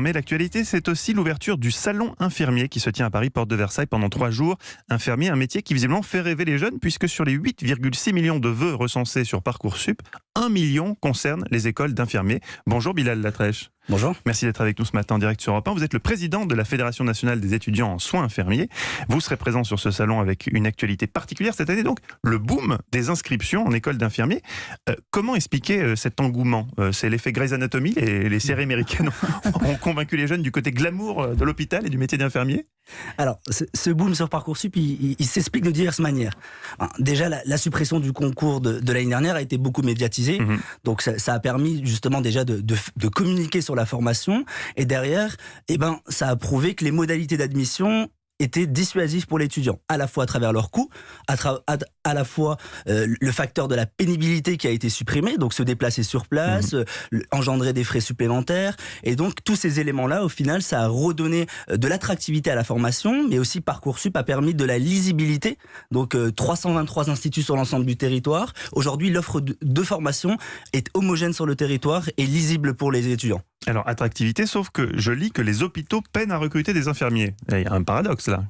Mais l'actualité, c'est aussi l'ouverture du salon infirmier qui se tient à Paris, porte de Versailles, pendant 3 jours. Infirmier, un métier qui visiblement fait rêver les jeunes, puisque sur les 8,6 millions de vœux recensés sur Parcoursup, 1 million concerne les écoles d'infirmiers. Bonjour Bilal Latrèche. Bonjour. Merci d'être avec nous ce matin en direct sur Europe 1. Vous êtes le président de la Fédération nationale des étudiants en soins infirmiers. Vous serez présent sur ce salon avec une actualité particulière cette année, donc le boom des inscriptions en école d'infirmiers. Comment expliquer cet engouement ? C'est l'effet Grey's Anatomy, les séries américaines ont convaincu les jeunes du côté glamour de l'hôpital et du métier d'infirmier ? Alors, ce boom sur Parcoursup, il s'explique de diverses manières. Déjà, la suppression du concours de l'année dernière a été beaucoup médiatisée. Donc, ça a permis justement déjà de communiquer sur la formation. Et derrière, ça a prouvé que les modalités d'admission étaient dissuasives pour l'étudiant, à la fois à travers leur coût, à la fois le facteur de la pénibilité qui a été supprimé, donc se déplacer sur place, engendrer des frais supplémentaires, et donc tous ces éléments-là, au final, ça a redonné de l'attractivité à la formation, mais aussi Parcoursup a permis de la lisibilité, donc 323 instituts sur l'ensemble du territoire. Aujourd'hui, l'offre de formation est homogène sur le territoire et lisible pour les étudiants. Alors, attractivité, sauf que je lis que les hôpitaux peinent à recruter des infirmiers. Il y a un paradoxe là.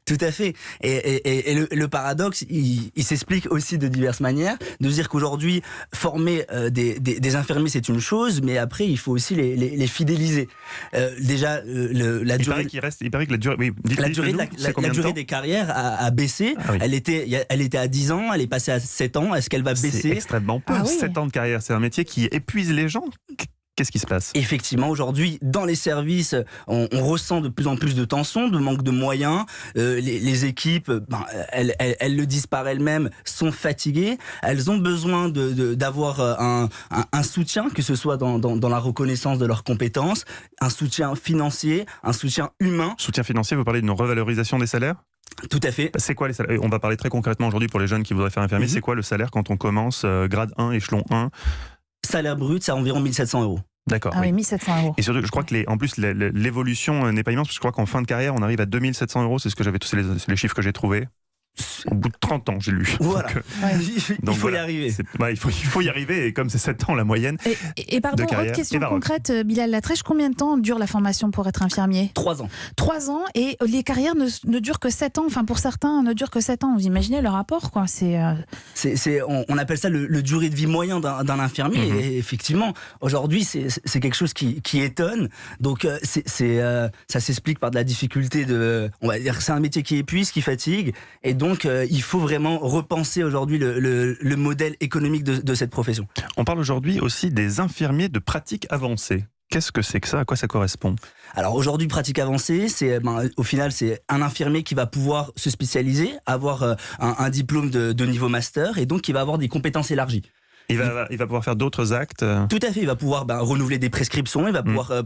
Tout à fait. Et le paradoxe, il s'explique aussi de diverses manières. De dire qu'aujourd'hui, former des infirmiers, c'est une chose, mais après, il faut aussi les fidéliser. Déjà, la durée... Il paraît que la durée des carrières a baissé. Ah oui. Elle était à 10 ans, elle est passée à 7 ans. Est-ce qu'elle va baisser ? C'est extrêmement peu. 7 ans de carrière, c'est un métier qui épuise les gens. Qu'est-ce qui se passe ? Effectivement, aujourd'hui, dans les services, on ressent de plus en plus de tensions, de manque de moyens. Les équipes, elles le disent par elles-mêmes, sont fatiguées. Elles ont besoin d'avoir un soutien, que ce soit dans la reconnaissance de leurs compétences, un soutien financier, un soutien humain. Soutien financier, vous parlez d'une revalorisation des salaires ? Tout à fait. C'est quoi les salaires ? On va parler très concrètement aujourd'hui pour les jeunes qui voudraient faire infirmier. C'est quoi le salaire quand on commence grade 1, échelon 1 ? Salaire brut, c'est environ 1 700 €. D'accord. Ah oui, 1 700 €. Et surtout, je crois que l'évolution n'est pas immense, parce que je crois qu'en fin de carrière, on arrive à 2 700 €, c'est les chiffres que j'ai trouvés. Au bout de 30 ans, j'ai lu. Voilà. Il faut y arriver. Il faut y arriver, et comme c'est 7 ans la moyenne. Et pardon, autre question concrète, Bilal Latrèche, combien de temps dure la formation pour être infirmier ? 3 ans. 3 ans, et les carrières ne durent que 7 ans. Enfin, pour certains, ne durent que 7 ans. Vous imaginez le rapport, quoi. On appelle ça le durée de vie moyen d'un infirmier. Et effectivement, aujourd'hui, c'est quelque chose qui étonne. Donc, ça s'explique par de la difficulté on va dire que c'est un métier qui épuise, qui fatigue. Et donc, il faut vraiment repenser aujourd'hui le modèle économique de cette profession. On parle aujourd'hui aussi des infirmiers de pratique avancée. Qu'est-ce que c'est que ça ? À quoi ça correspond ? Alors aujourd'hui, pratique avancée, au final, c'est un infirmier qui va pouvoir se spécialiser, avoir un diplôme de niveau master, et donc qui va avoir des compétences élargies. Il va pouvoir faire d'autres actes. Tout à fait, il va pouvoir renouveler des prescriptions, il va pouvoir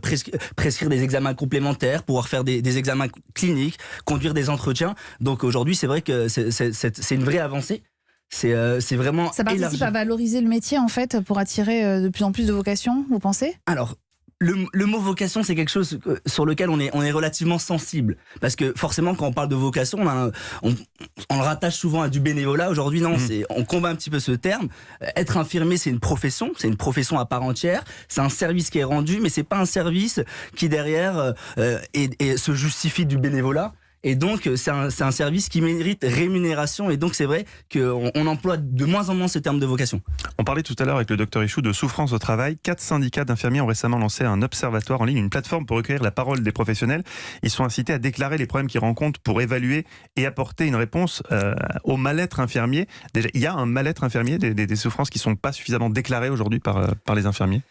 prescrire des examens complémentaires, pouvoir faire des examens cliniques, conduire des entretiens. Donc aujourd'hui, c'est vrai que c'est une vraie avancée. C'est vraiment ça participe élargi. À valoriser le métier, en fait, pour attirer de plus en plus de vocations, vous pensez ? Alors, le mot vocation, c'est quelque chose sur lequel on est relativement sensible. Parce que forcément, quand on parle de vocation, on le rattache souvent à du bénévolat. Aujourd'hui, non, on combat un petit peu ce terme. Être infirmier, c'est une profession à part entière. C'est un service qui est rendu, mais c'est pas un service qui derrière se justifie du bénévolat. Et donc, c'est un service qui mérite rémunération. Et donc, c'est vrai qu'on emploie de moins en moins ce terme de vocation. On parlait tout à l'heure avec le docteur Ichou de souffrance au travail. 4 syndicats d'infirmiers ont récemment lancé un observatoire en ligne, une plateforme pour recueillir la parole des professionnels. Ils sont incités à déclarer les problèmes qu'ils rencontrent pour évaluer et apporter une réponse au mal-être infirmier. Déjà, il y a un mal-être infirmier, des souffrances qui ne sont pas suffisamment déclarées aujourd'hui par les infirmiers.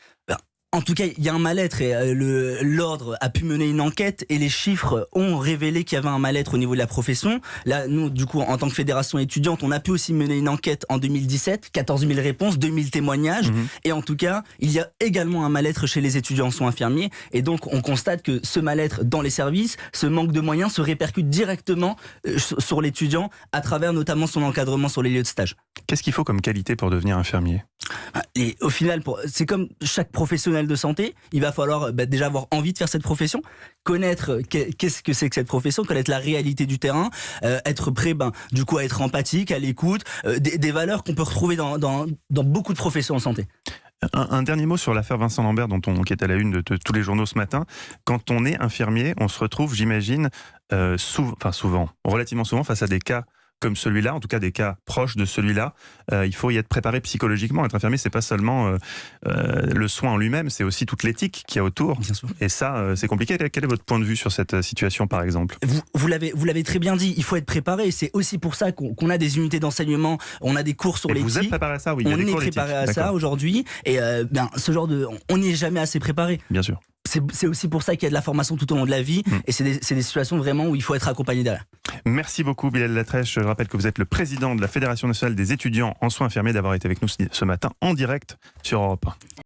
En tout cas, il y a un mal-être et l'ordre a pu mener une enquête et les chiffres ont révélé qu'il y avait un mal-être au niveau de la profession. Là, nous, du coup, en tant que fédération étudiante, on a pu aussi mener une enquête en 2017, 14 000 réponses, 2 000 témoignages. Et en tout cas, il y a également un mal-être chez les étudiants en soins infirmiers. Et donc, on constate que ce mal-être dans les services, ce manque de moyens se répercute directement sur l'étudiant à travers notamment son encadrement sur les lieux de stage. Qu'est-ce qu'il faut comme qualité pour devenir infirmier ? Et au final, c'est comme chaque professionnel de santé, il va falloir déjà avoir envie de faire cette profession, connaître qu'est-ce que c'est que cette profession, connaître la réalité du terrain, être prêt du coup à être empathique, à l'écoute, des valeurs qu'on peut retrouver dans beaucoup de professions en santé. Un dernier mot sur l'affaire Vincent Lambert, qui est à la une de tous les journaux ce matin. Quand on est infirmier, on se retrouve, j'imagine, relativement souvent face à des cas comme celui-là, en tout cas des cas proches de celui-là. Il faut y être préparé psychologiquement. Être infirmier, c'est pas seulement le soin en lui-même, c'est aussi toute l'éthique qu'il y a autour. Bien sûr. Et ça, c'est compliqué. Quel est votre point de vue sur cette situation, par exemple ? Vous l'avez très bien dit, il faut être préparé. C'est aussi pour ça qu'on a des unités d'enseignement, on a des cours sur l'éthique. Vous êtes préparé à ça, oui. On est préparé à ça aujourd'hui. Et ce genre on n'y est jamais assez préparé. Bien sûr. C'est aussi pour ça qu'il y a de la formation tout au long de la vie. Et c'est des situations vraiment où il faut être accompagné derrière. Merci beaucoup, Bilal Latrèche. Je rappelle que vous êtes le président de la Fédération nationale des étudiants en soins infirmiers, d'avoir été avec nous ce matin en direct sur Europe 1.